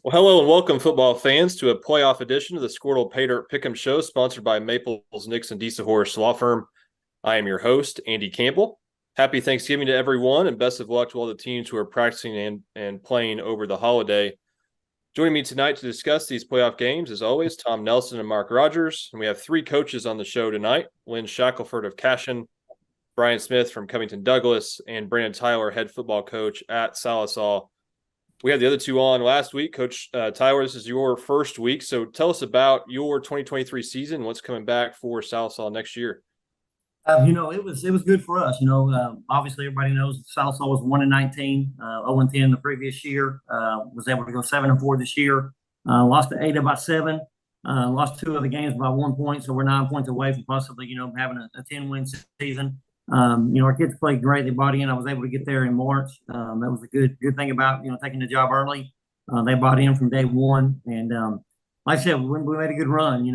Well, hello and welcome, football fans, to a playoff edition of the Squirtle Pay Dirt Pick'em Show, sponsored by Maples, Nixon, Disa Horse Law Firm. I am your host, Andy Campbell. Happy Thanksgiving to everyone, and best of luck to all the teams who are practicing and playing over the holiday. Joining me tonight to discuss these playoff games, as always, Tom Nelson and Mark Rogers. And we have three coaches on the show tonight: Lynn Shackelford of Cashion, Brian Smith from Covington Douglas, and Brandon Tyler, head football coach at Sallisaw. We had the other two on last week. Coach Tyler, this is your first week. So tell us about your 2023 season, what's coming back for Sallisaw next year. It was good for us. Obviously everybody knows Sallisaw was 1-19, 0-10 the previous year. Was able to go 7-4 this year. Lost to Ada by 7. Lost two of the games by 1 point, so we're 9 points away from possibly having a 10-win season. Our kids played great. They bought in. I was able to get there in March. That was a good thing about taking the job early. They bought in from day one, and like I said, we made a good run.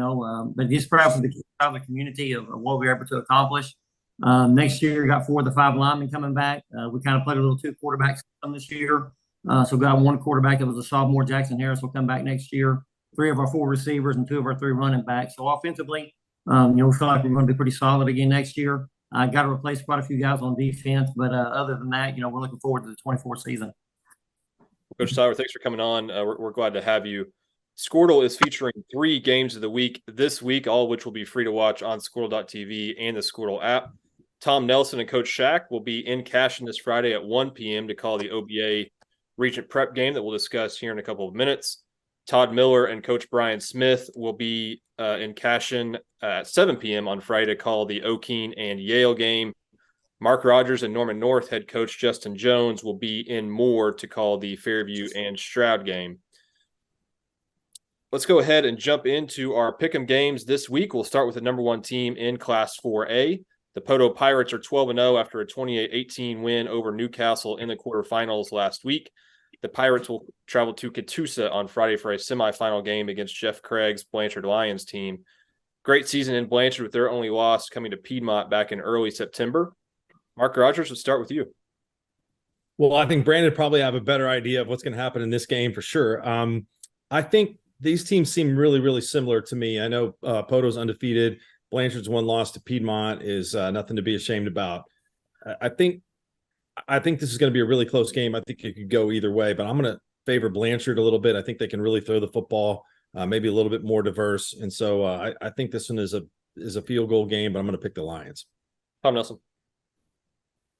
But just proud for the community of what we were able to accomplish. Next year, we got 4 of the 5 linemen coming back. We kind of played a little 2 quarterback system this year. So we got 1 quarterback that was a sophomore, Jackson Harris, will come back next year. 3 of our 4 receivers and 2 of our 3 running backs. So offensively, we feel like we're going to be pretty solid again next year. I got to replace quite a few guys on defense, but other than that, we're looking forward to the 24 season. Coach Tyler, thanks for coming on. We're glad to have you. Squirtle is featuring 3 games of the week this week, all of which will be free to watch on Squirtle.tv and the Squirtle app. Tom Nelson and Coach Shack will be in Cashion this Friday at 1 p.m. to call the OBA Regent Prep game that we'll discuss here in a couple of minutes. Todd Miller and Coach Brian Smith will be in Cashion at 7 p.m. on Friday to call the O'Keene and Yale game. Mark Rogers and Norman North head coach Justin Jones will be in Moore to call the Fairview and Stroud game. Let's go ahead and jump into our pick'em games this week. We'll start with the number 1 team in Class 4A. The Poto Pirates are 12-0 after a 28-18 win over Newcastle in the quarterfinals last week. The Pirates will travel to Catoosa on Friday for a semifinal game against Jeff Craig's Blanchard Lions team. Great season in Blanchard with their only loss coming to Piedmont back in early September. Mark Rogers, we'll start with you. Well, I think Brandon probably have a better idea of what's going to happen in this game for sure. I think these teams seem really, really similar to me. I know Poto's undefeated. Blanchard's 1 loss to Piedmont is nothing to be ashamed about. I think this is going to be a really close game. I think it could go either way, but I'm going to favor Blanchard a little bit. I think they can really throw the football, maybe a little bit more diverse. And so I think this one is a field goal game, but I'm going to pick the Lions. Tom Nelson.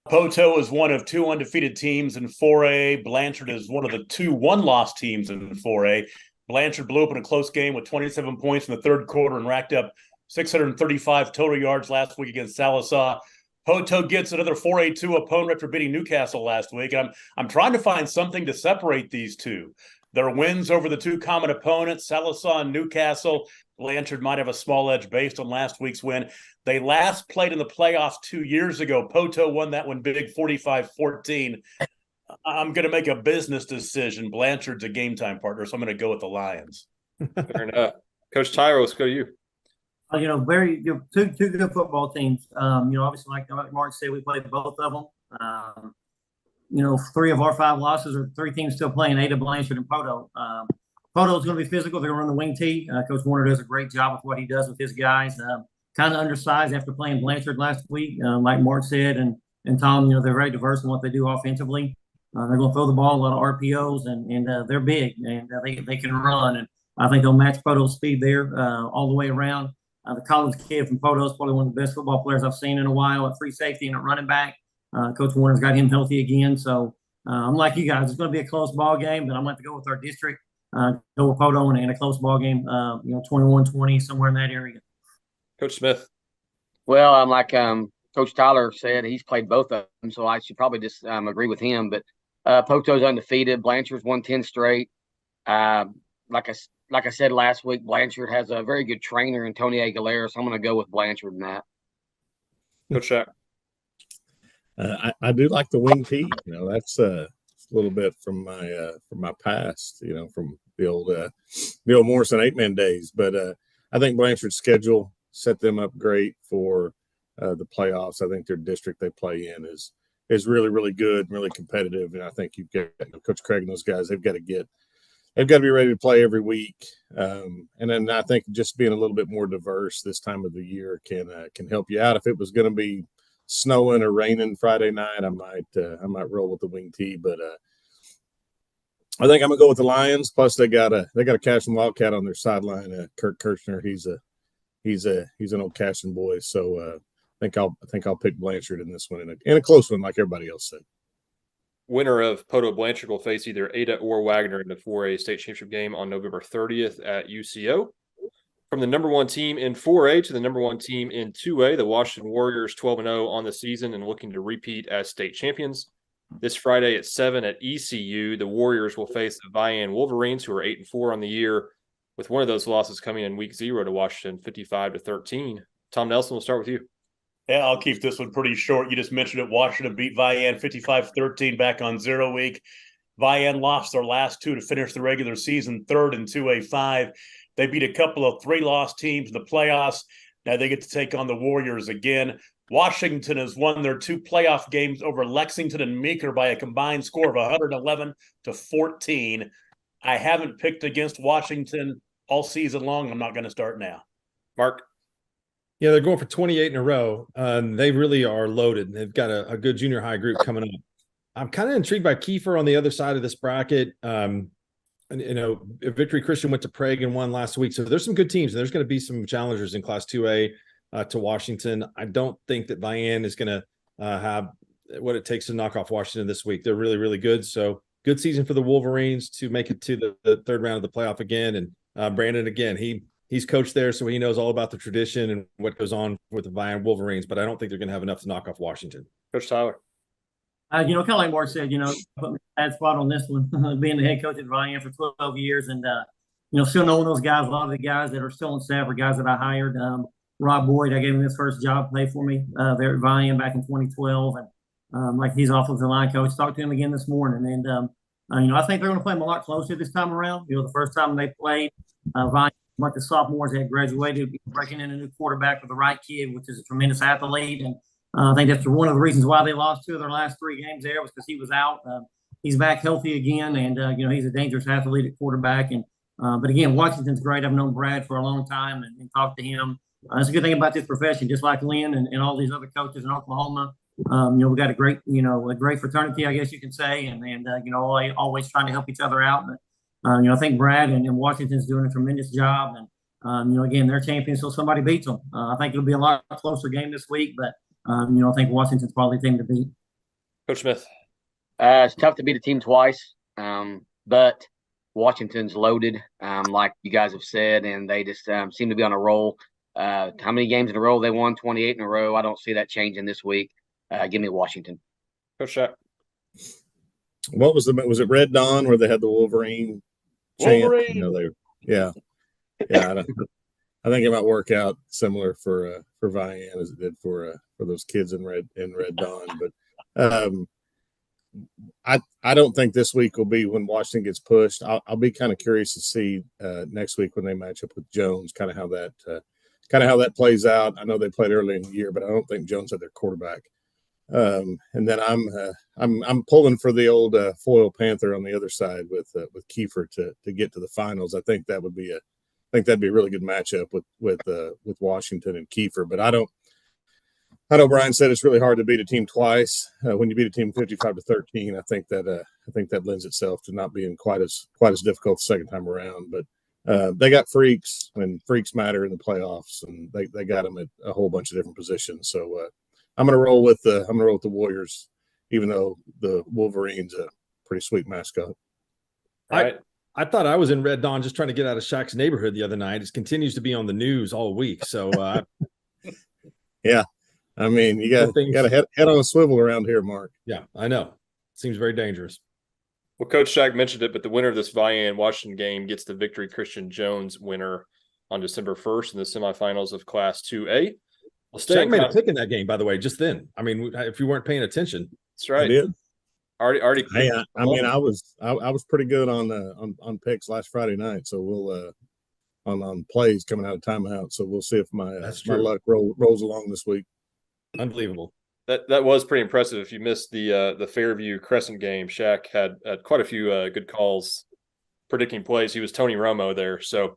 Poto is one of 2 undefeated teams in 4A. Blanchard is one of the 2 one-loss teams in 4A. Blanchard blew up in a close game with 27 points in the third quarter and racked up 635 total yards last week against Sallisaw. Poto gets another 4A2 opponent after beating Newcastle last week. And I'm trying to find something to separate these two. Their wins over the 2 common opponents, Sallisaw and Newcastle. Blanchard might have a small edge based on last week's win. They last played in the playoffs 2 years ago. Poto won that one big 45-14. I'm going to make a business decision. Blanchard's a game time partner, so I'm going to go with the Lions. Fair enough. Coach Tyler, let's go to you. Very two good football teams. Obviously, like Mark said, we played both of them. 3 of our 5 losses are 3 teams still playing: Ada, Blanchard, and Poto. Poto's going to be physical. They're going to run the wing tee. Coach Warner does a great job with what he does with his guys. Kind of undersized after playing Blanchard last week, like Mark said, and Tom. They're very diverse in what they do offensively. They're going to throw the ball, a lot of RPOs, and they're big, and they can run. And I think they'll match Poto's speed there all the way around. The Collins kid from Poto is probably one of the best football players I've seen in a while at free safety and at running back. Coach Warner's got him healthy again. So I'm like you guys. It's going to be a close ball game, but I'm going to go with our district. Go with Poto in a close ball game, 21-20, somewhere in that area. Coach Smith. Well, like Coach Tyler said, he's played both of them, so I should probably just agree with him. But Poto's undefeated. Blanchard's won 10 straight. Like I said last week, Blanchard has a very good trainer in Tony Aguilera, so I'm going to go with Blanchard in that. Coach Shack. I do like the wing tee. That's a little bit from my past. From the old Morrison 8-man days. But I think Blanchard's schedule set them up great for the playoffs. I think their district they play in is really, really good, really competitive, and I think you've got Coach Craig and those guys. They've got to get they've got to be ready to play every week. And then I think just being a little bit more diverse this time of the year can help you out. If it was going to be snowing or raining Friday night, I might roll with the wing tee, but I think I'm gonna go with the Lions. Plus, they got a Cashin Wildcat on their sideline. Kirk Kirchner, he's an old Cashin boy. So I think I'll pick Blanchard in this one in a close one, like everybody else said. Winner of Poto Blanchard will face either Ada or Wagner in the 4A state championship game on November 30th at UCO. From the number one team in 4A to the number one team in 2A, the Washington Warriors 12-0 on the season and looking to repeat as state champions. This Friday at 7 at ECU, the Warriors will face the Vian Wolverines, who are 8-4 on the year, with one of those losses coming in week 0 to Washington, 55-13. Tom Nelson, we'll start with you. Yeah, I'll keep this one pretty short. You just mentioned it. Washington beat Vian 55-13 back on 0 week. Vian lost their last 2 to finish the regular season, 3rd in 2A5. They beat a couple of 3-loss teams in the playoffs. Now they get to take on the Warriors again. Washington has won their 2 playoff games over Lexington and Meeker by a combined score of 111-14. I haven't picked against Washington all season long. I'm not going to start now. Mark? Yeah, they're going for 28 in a row. They really are loaded. They've got a good junior high group coming up. I'm kind of intrigued by Kiefer on the other side of this bracket. And, Victory Christian went to Prague and won last week. So there's some good teams. There's going to be some challengers in Class 2A to Washington. I don't think that Vian is going to have what it takes to knock off Washington this week. They're really, really good. So good season for the Wolverines to make it to the third round of the playoff again. And Brandon, again, he's coached there, so he knows all about the tradition and what goes on with the Vian Wolverines, but I don't think they're going to have enough to knock off Washington. Coach Tyler? Kind of like Mark said, put me in a bad spot on this one, being the head coach at Vian for 12 years and, still knowing those guys. A lot of the guys that are still on staff are guys that I hired. Rob Boyd, I gave him his first job play for me there at Vian back in 2012. And he's offensive line coach. Talked to him again this morning. And, I think they're going to play him a lot closer this time around. The first time they played, Vian, like the sophomores had graduated, breaking in a new quarterback with the right kid, which is a tremendous athlete. And I think that's one of the reasons why they lost 2 of their last 3 games there was because he was out. He's back healthy again, and he's a dangerous athlete at quarterback. And but again, Washington's great. I've known Brad for a long time and talked to him. That's a good thing about this profession, just like Lynn and all these other coaches in Oklahoma. We got a great fraternity, I guess you can say, and always trying to help each other out. But I think Brad and Washington's doing a tremendous job. And again, they're champions, so somebody beats them. I think it'll be a lot closer game this week, but I think Washington's probably the team to beat. Coach Smith? It's tough to beat a team twice, but Washington's loaded, like you guys have said, and they just seem to be on a roll. How many games in a row they won? 28 in a row. I don't see that changing this week. Give me Washington. Coach Shack? What was it Red Dawn where they had the Wolverine chant? Wolverine. Yeah. I think it might work out similar for Vian as it did for those kids in Red Dawn. But I don't think this week will be when Washington gets pushed. I'll be kind of curious to see next week when they match up with Jones, kind of how that plays out. I know they played early in the year, but I don't think Jones had their quarterback. And then I'm pulling for the old foil Panther on the other side with Kiefer to get to the finals. I think that'd be a really good matchup with Washington and Kiefer. But I know Brian said it's really hard to beat a team twice. When you beat a team 55-13, I think that lends itself to not being quite as difficult the second time around. But they got freaks, and freaks matter in the playoffs, and they got them at a whole bunch of different positions. So I'm going to roll with the Warriors, even though the Wolverines a pretty sweet mascot. All right. I thought I was in Red Dawn just trying to get out of Shaq's neighborhood the other night. It continues to be on the news all week. So, yeah, I mean, you got to head on a swivel around here, Mark. Yeah, I know. Seems very dangerous. Well, Coach Shaq mentioned it, but the winner of this Vian Washington game gets the Victory Christian Jones winner on December 1st in the semifinals of Class 2A. Shaq made a pick in that game, by the way, just then. I mean, if you weren't paying attention. That's right. I did. Already. Hey, I mean, I was pretty good on picks last Friday night. So we'll on plays coming out of timeout. So we'll see if my luck rolls along this week. Unbelievable. That was pretty impressive. If you missed the Fairview Crescent game, Shaq had quite a few good calls predicting plays. He was Tony Romo there. So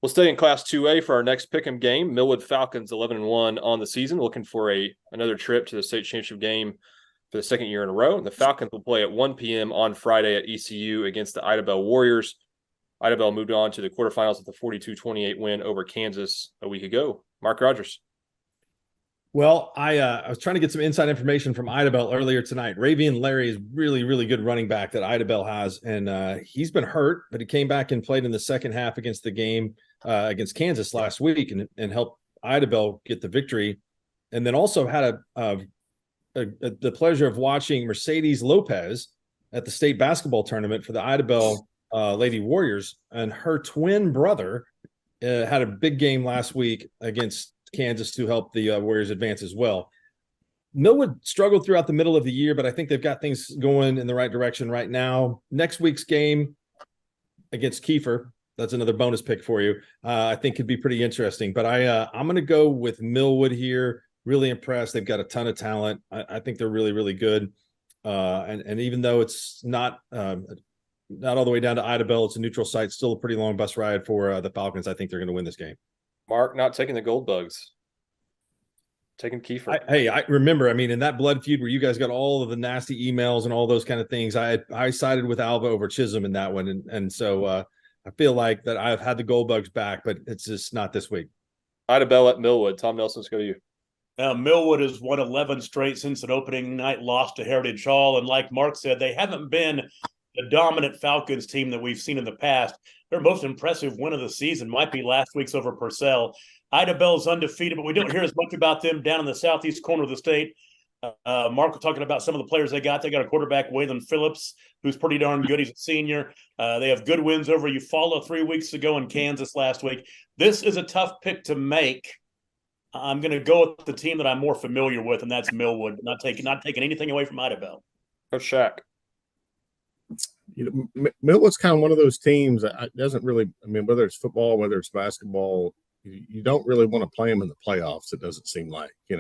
we'll stay in Class 2A for our next pick'em game. Millwood Falcons 11-1 on the season, looking for another trip to the state championship game for the second year in a row. And the Falcons will play at 1 p.m. on Friday at ECU against the Ida Bell Warriors. Ida Bell moved on to the quarterfinals with a 42-28 win over Kansas a week ago. Mark Rogers. Well, I was trying to get some inside information from Ida Bell earlier tonight. Ravian Larry is really, really good running back that Ida Bell has, and he's been hurt, but he came back and played in the second half against the game against Kansas last week and helped Ida Bell get the victory. And then also had the pleasure of watching Mercedes Lopez at the state basketball tournament for the Ida Bell Lady Warriors, and her twin brother had a big game last week against Kansas to help the Warriors advance as well. Millwood struggled throughout the middle of the year, but I think they've got things going in the right direction right now. Next week's game against Kiefer, that's another bonus pick for you, I think could be pretty interesting. But I'm going to go with Millwood here. Really impressed. They've got a ton of talent. I think they're really, really good. And even though it's not all the way down to Ida Bell, it's a neutral site, still a pretty long bus ride for the Falcons. I think they're going to win this game. Mark, not taking the Gold Bugs. Taking Kiefer. I remember, in that blood feud where you guys got all of the nasty emails and all those kind of things, I sided with Alva over Chisholm in that one. And so I feel like that I've had the Gold Bugs back, but it's just not this week. Ida Bell at Millwood. Tom Nelson, let's go to you. Millwood has won 11 straight since an opening night loss to Heritage Hall. And like Mark said, they haven't been the dominant Falcons team that we've seen in the past. Their most impressive win of the season might be last week's over Purcell. Ida Bell's undefeated, but we don't hear as much about them down in the southeast corner of the state. Mark was talking about some of the players they got. They got a quarterback, Waylon Phillips, who's pretty darn good. He's a senior. They have good wins over Eufaula 3 weeks ago in Kansas last week. This is a tough pick to make. I'm going to go with the team that I'm more familiar with, and that's Millwood. Not taking anything away from Ida Bell. Coach Shack. Millwood's kind of one of those teams that doesn't really, whether it's football, whether it's basketball, you don't really want to play them in the playoffs. It doesn't seem like, they'll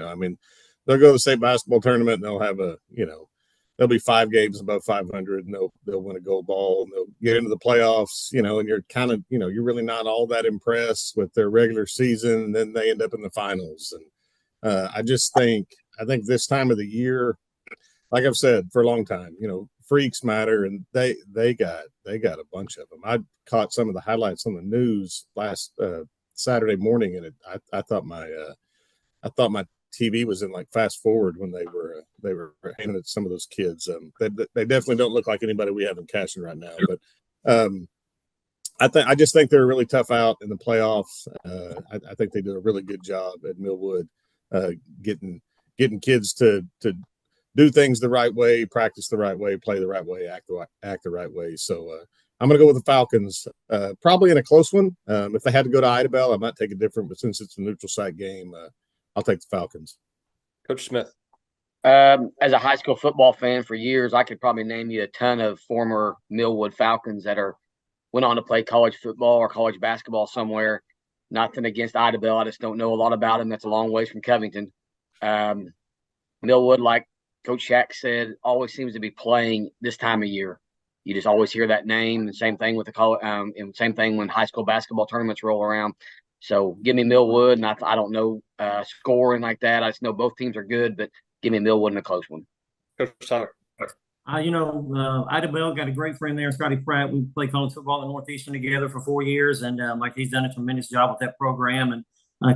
go to the state basketball tournament and they'll have there'll be 5 games above 500 and they'll win a gold ball and they'll get into the playoffs, and you're kind of, you're really not all that impressed with their regular season. And then they end up in the finals. And I think this time of the year, like I've said for a long time, freaks matter, and they got a bunch of them. I caught some of the highlights on the news last Saturday morning, and I thought my TV was in like fast forward when they were handing it to some of those kids. They definitely don't look like anybody we have in Cashion right now, but I just think they're a really tough out in the playoffs. I think they did a really good job at Millwood, getting kids to do things the right way, practice the right way, play the right way, act the right way. So I'm going to go with the Falcons, probably in a close one. If they had to go to Ida Bell, I might take a different, but since it's a neutral site game, I'll take the Falcons. Coach Smith. As a high school football fan for years, I could probably name you a ton of former Millwood Falcons that went on to play college football or college basketball somewhere. Nothing against Ida Bell. I just don't know a lot about them. That's a long ways from Covington. Millwood, like Coach Shack said, always seems to be playing this time of year. You just always hear that name. The same thing with the college, and same thing when high school basketball tournaments roll around. So give me Millwood, and I don't know scoring like that. I just know both teams are good, but give me Millwood in a close one. Coach Tyler. Ida Bell got a great friend there, Scotty Pratt. We played college football in Northeastern together for 4 years, and he's done a tremendous job with that program. And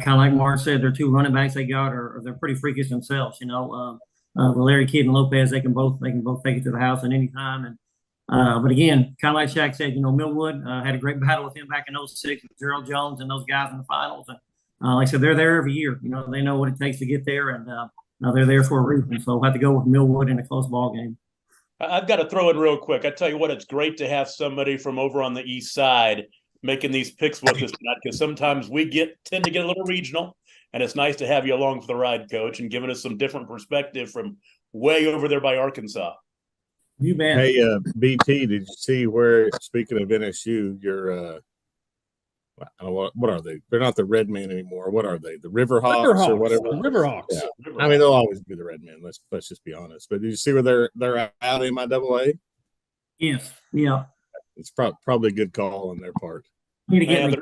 kind of like Mark said, their 2 running backs they got they're pretty freakish themselves. Larry Kidd and Lopez, they can both take it to the house at any time. And but again, kind of like Shaq said, Millwood had a great battle with him back in 06 with Gerald Jones and those guys in the finals. And like I said, they're there every year. They know what it takes to get there, and they're there for a reason. So we'll have to go with Millwood in a close ball game. I've got to throw in real quick. I tell you what, it's great to have somebody from over on the east side making these picks with us tonight, because sometimes we tend to get a little regional, and it's nice to have you along for the ride, Coach, and giving us some different perspective from way over there by Arkansas. You bet. Hey, BT, did you see where, speaking of NSU, your what are they? They're not the Red Men anymore. What are they? The Riverhawks or whatever? The Riverhawks. Yeah. They'll always be the Red Men. Let's just be honest. But did you see where they're out in MIAA? Yes. Yeah. it's probably a good call on their part. Need to get And me.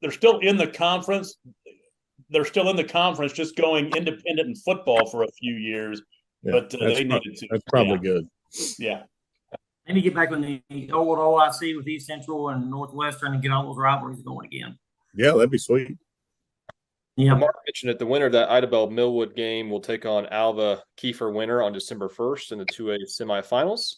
they're still in the conference. They're still in the conference, just going independent in football for a few years. Yeah, But they needed to. That's probably good. Yeah. Let me get back on the old OIC with East Central and Northwestern and get all those rivalries going again. Yeah, that'd be sweet. Yeah. Mark mentioned it. The winner of that Idabel Millwood game will take on Alva Kiefer Winter on December 1st in the 2A semifinals.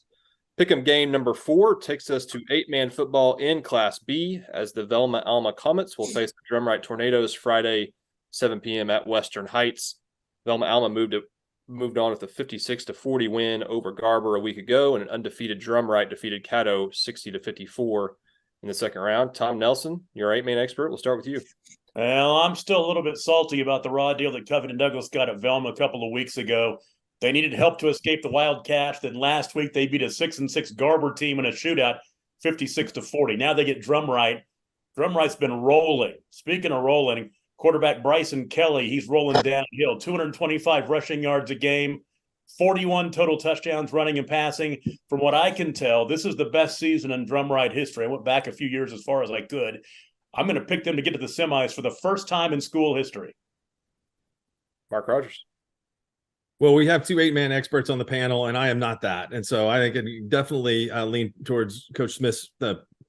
Pick'em game number 4 takes us to 8-man football in Class B as the Velma Alma Comets will face the Drumright Tornadoes Friday, 7 p.m. at Western Heights. Velma Alma moved on with a 56-40 win over Garber a week ago, and an undefeated Drumright defeated Caddo 60-54 in the second round. Tom Nelson, your 8-man expert. We'll start with you. Well, I'm still a little bit salty about the raw deal that Covington Douglas got at Velma a couple of weeks ago. They needed help to escape the Wildcats. Then last week they beat a 6-6 Garber team in a shootout, 56-40. Now they get Drumright. Drumright's been rolling. Speaking of rolling, quarterback Bryson Kelly, he's rolling downhill. 225 rushing yards a game, 41 total touchdowns running and passing. From what I can tell, this is the best season in Drumright history. I went back a few years as far as I could. I'm going to pick them to get to the semis for the first time in school history. Mark Rogers. Well, we have 2 8-man experts on the panel, and I am not that. And so I think it definitely lean towards Coach Smith's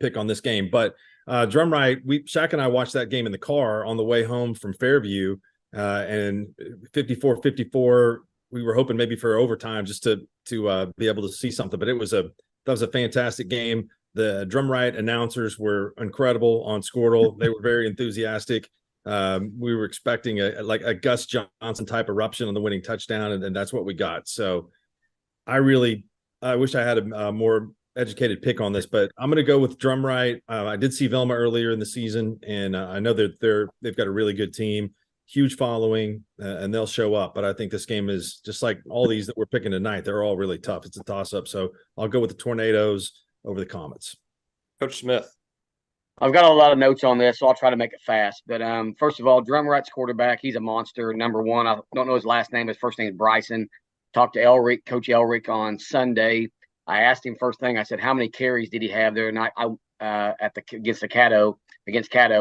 pick on this game. But Drumright, Shaq and I watched that game in the car on the way home from Fairview, and 54-54. We were hoping maybe for overtime just to be able to see something. But that was a fantastic game. The Drumright announcers were incredible on Squirtle. They were very enthusiastic. We were expecting a Gus Johnson type eruption on the winning touchdown, and that's what we got. So I wish I had a more educated pick on this, but I'm going to go with Drumright. I did see Velma earlier in the season, and I know that they've got a really good team, huge following, and they'll show up. But I think this game is just like all these that we're picking tonight. They're all really tough. It's a toss-up. So I'll go with the Tornadoes over the Comets. Coach Smith. I've got a lot of notes on this, so I'll try to make it fast. But first of all, Drumright's quarterback, he's a monster. Number one, I don't know his last name. His first name is Bryson. Talked to Coach Elric on Sunday. I asked him first thing. I said, how many carries did he have there? And against Caddo,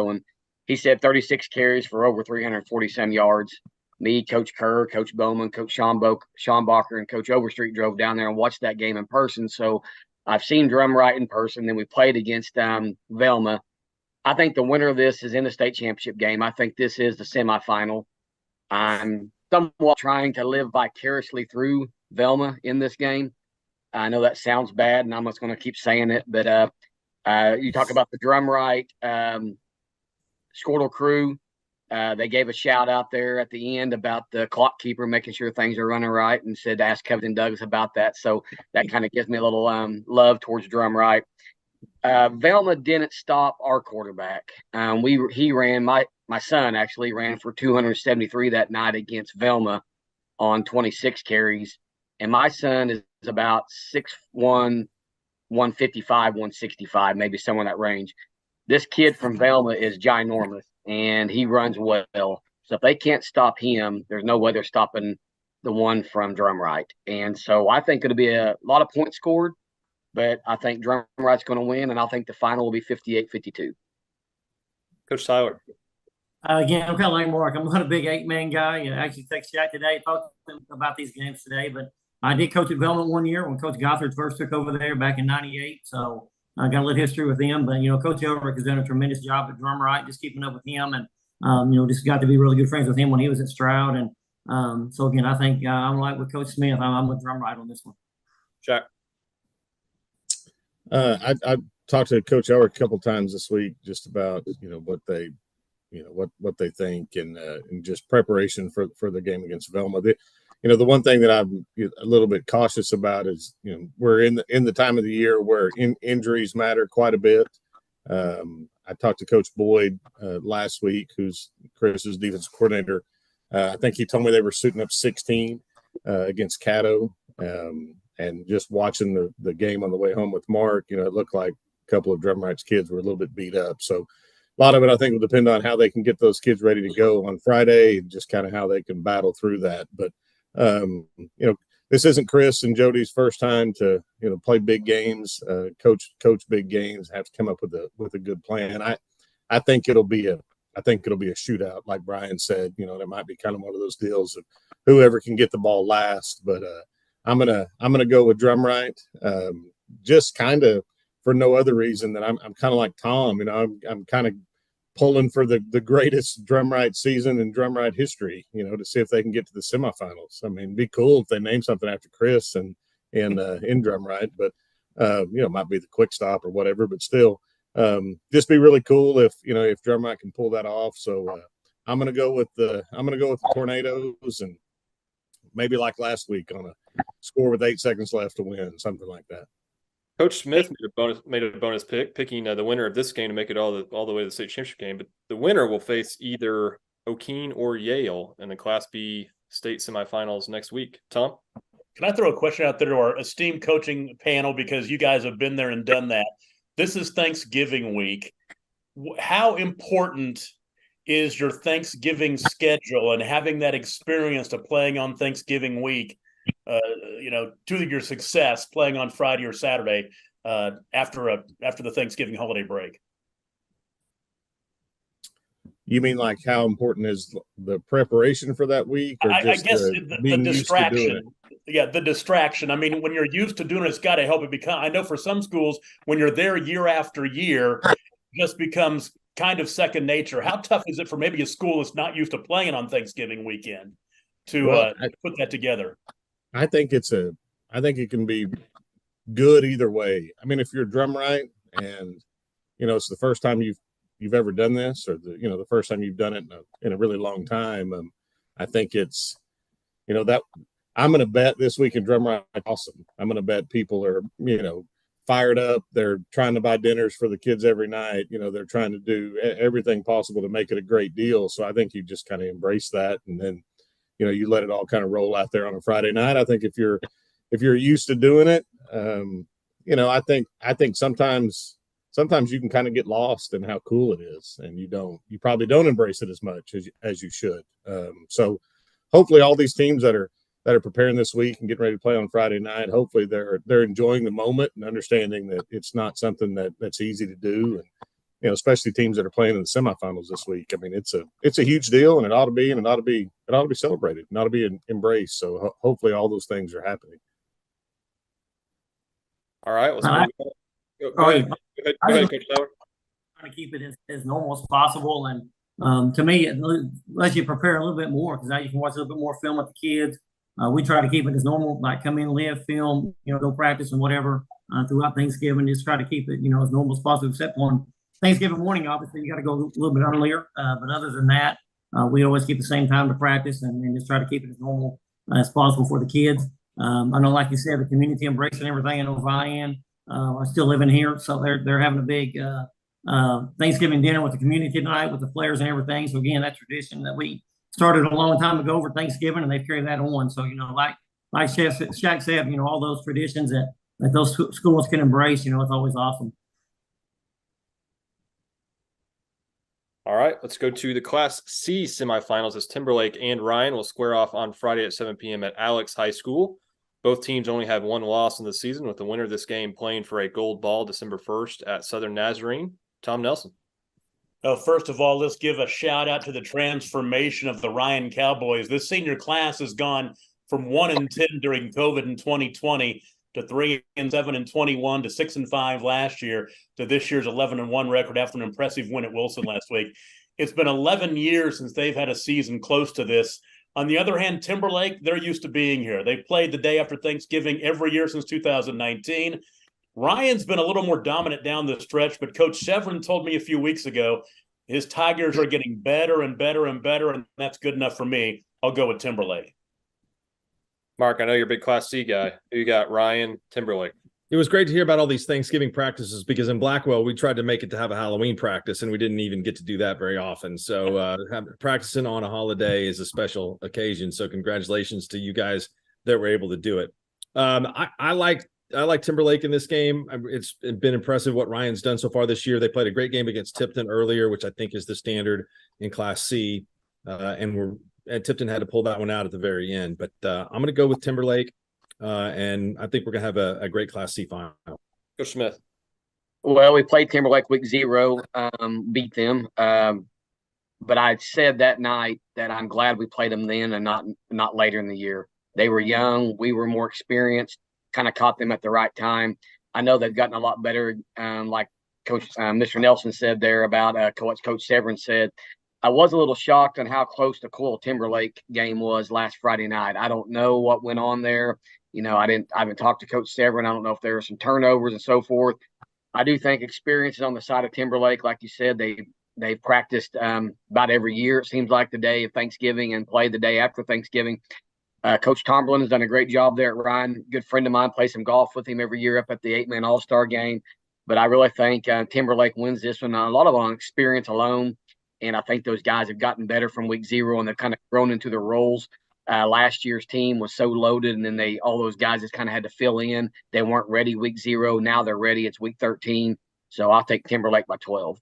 and he said 36 carries for over 340 some yards. Me, Coach Kerr, Coach Bowman, Coach Sean Bacher, and Coach Overstreet drove down there and watched that game in person. So I've seen Drumright in person. Then we played against Velma. I think the winner of this is in the state championship game. I think this is the semifinal. I'm somewhat trying to live vicariously through Velma in this game. I know that sounds bad, and I'm just going to keep saying it. But you talk about the Drumright Squirtle crew. They gave a shout out there at the end about the clock keeper making sure things are running right, and said to ask Covington Douglas about that. So that kind of gives me a little love towards Drumright. Velma didn't stop our quarterback. He ran, my son actually ran for 273 that night against Velma on 26 carries. And my son is about 6'1", 155, 165, maybe somewhere in that range. This kid from Velma is ginormous, and he runs well. So if they can't stop him, there's no way they're stopping the one from Drumright. And so I think it'll be a lot of points scored, but I think Drumright's going to win, and I think the final will be 58-52. Coach Tyler. Again, I'm kind of like Mark. I'm not a big 8-man guy. I actually texted Shaq today, talked to him about these games today, but I did coach at Velma one year when Coach Gothard first took over there back in '98. So I got a little history with him. But, Coach Elric has done a tremendous job at Drumright, just keeping up with him. And, just got to be really good friends with him when he was at Stroud. And so, again, I think I'm like with Coach Smith. I'm with Drumright on this one. Jack. I talked to Coach Elric a couple times this week just about, what they think and just preparation for the game against Velma. The one thing that I'm a little bit cautious about is, we're in the time of the year where injuries matter quite a bit. I talked to Coach Boyd last week, who's Chris's defensive coordinator. I think he told me they were suiting up 16 against Caddo. And just watching the game on the way home with Mark, it looked like a couple of Drumright's kids were a little bit beat up. So a lot of it, I think, will depend on how they can get those kids ready to go on Friday and just kind of how they can battle through that. But, this isn't Chris and Jody's first time to play big games, coach big games, have to come up with a good plan. I think it'll be a shootout, like Brian said. There might be kind of one of those deals of whoever can get the ball last. But I'm gonna go with Drumright, just kind of for no other reason than I'm kind of like Tom. I'm kind of pulling for the greatest Drumright season in Drumright history. To see if they can get to the semifinals. I mean, it'd be cool if they name something after Chris and in Drumright, but it might be the Quick Stop or whatever. But still, just be really cool if Drumright can pull that off. So I'm gonna go with the Tornadoes, and maybe like last week on a score with 8 seconds left to win, something like that. Coach Smith made a bonus pick, picking the winner of this game to make it all the way to the state championship game. But the winner will face either O'Keene or Yale in the Class B state semifinals next week. Tom? Can I throw a question out there to our esteemed coaching panel, because you guys have been there and done that? This is Thanksgiving week. How important is your Thanksgiving schedule and having that experience of playing on Thanksgiving week, to your success playing on Friday or Saturday after the Thanksgiving holiday break? You mean like how important is the preparation for that week? Or just I guess the distraction. Yeah, the distraction. I mean, when you're used to doing it, it's got to help it become. I know for some schools, when you're there year after year, it just becomes kind of second nature. How tough is it for maybe a school that's not used to playing on Thanksgiving weekend to put that together? I think it can be good either way. I mean, if you're Drumright and it's the first time you've ever done this, or the first time you've done it in a really long time, I think it's that I'm going to bet this week in Drumright awesome. I'm going to bet people are fired up. They're trying to buy dinners for the kids every night. They're trying to do everything possible to make it a great deal. So I think you just kind of embrace that, and then you let it all kind of roll out there on a Friday night. I think if you're used to doing it, I think sometimes you can kind of get lost in how cool it is, and you probably don't embrace it as much as you should. So hopefully all these teams that are preparing this week and getting ready to play on Friday night, hopefully they're enjoying the moment and understanding that it's not something that's easy to do. And especially teams that are playing in the semifinals this week. I mean, it's a huge deal, and it ought to be celebrated, and ought to be embraced. So hopefully all those things are happening. All right, let's go ahead. Go ahead, Coach Sauer. Trying to keep it as normal as possible, and to me, it lets you prepare a little bit more, because now you can watch a little bit more film with the kids. We try to keep it as normal, like come in, live, film, go practice and whatever throughout Thanksgiving. Just try to keep it, as normal as possible, except on Thanksgiving morning. Obviously, you got to go a little bit earlier, but other than that, we always keep the same time to practice, and just try to keep it as normal as possible for the kids. I know, like you said, the community embracing everything. I know Ryan are still living here, so they're having a big Thanksgiving dinner with the community tonight with the players and everything. So again, that tradition that we started a long time ago for Thanksgiving, and they've carried that on. So like Shaq said, all those traditions that those schools can embrace, it's always awesome. All right, let's go to the Class C semifinals, as Timberlake and Ryan will square off on Friday at 7 p.m. at Alex High School. Both teams only have one loss in the season, with the winner of this game playing for a gold ball December 1st at Southern Nazarene. Tom Nelson. First of all, let's give a shout out to the transformation of the Ryan Cowboys. This senior class has gone from 1-10 during COVID in 2020 to 3-7 in 21 to 6-5 last year to this year's 11-1 record after an impressive win at Wilson last week. It's been 11 years since they've had a season close to this. On the other hand, Timberlake, they're used to being here. They've played the day after Thanksgiving every year since 2019. Ryan's been a little more dominant down the stretch, but Coach Severin told me a few weeks ago his Tigers are getting better and better and better, and that's good enough for me. I'll go with Timberlake. Mark, I know you're a big Class C guy. Who you got, Ryan, Timberlake? It was great to hear about all these Thanksgiving practices, because in Blackwell, we tried to make it to have a Halloween practice, and we didn't even get to do that very often. So practicing on a holiday is a special occasion. So congratulations to you guys that were able to do it. I like Timberlake in this game. It's been impressive what Ryan's done so far this year. They played a great game against Tipton earlier, which I think is the standard in Class C. And Tipton had to pull that one out at the very end. But I'm going to go with Timberlake. And I think we're gonna have a great Class C final. Coach Smith. Well, we played Timberlake week 0, beat them. But I said that night that I'm glad we played them then and not later in the year. They were young, we were more experienced, kind of caught them at the right time. I know they've gotten a lot better, like Coach Mr. Nelson said there about what Coach Severin said. I was a little shocked on how close the Coyle Timberlake game was last Friday night. I don't know what went on there. I haven't talked to Coach Severin. I don't know if there were some turnovers and so forth. I do think experience is on the side of Timberlake. Like you said, they practiced about every year, it seems like, the day of Thanksgiving and played the day after Thanksgiving. Coach Tomberlin has done a great job there at Ryan. Good friend of mine, plays some golf with him every year up at the 8-man All-Star game. But I really think Timberlake wins this one. A lot of on experience alone. And I think those guys have gotten better from week 0 and they've kind of grown into their roles. Last year's team was so loaded, and then all those guys just kind of had to fill in. They weren't ready week 0. Now they're ready. It's week 13. So I'll take Timberlake by 12.